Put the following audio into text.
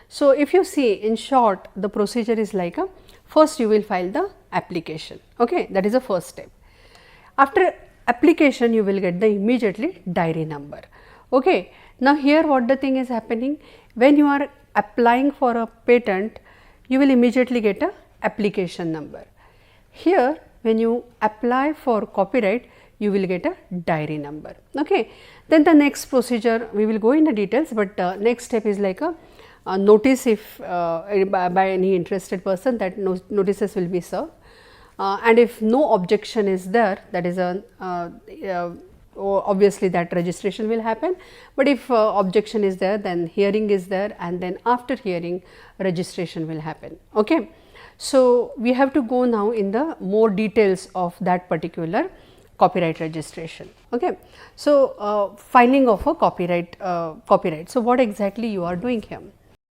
So, if you see in short, the procedure is like a first you will file the application, okay, that is the first step. After application you will get the immediately diary number, okay. Now, here what the thing is happening, when you are applying for a patent you will immediately get a application number. Here when you apply for copyright you will get a diary number, okay. Then the next procedure we will go in the details, but next step is like a notice if by any interested person, that notices will be served, and if no objection is there, that is a obviously that registration will happen, but if objection is there, then hearing is there, and then after hearing registration will happen, okay. So, we have to go now in the more details of that particular copyright registration, okay. So, filing of a copyright. So, what exactly you are doing here?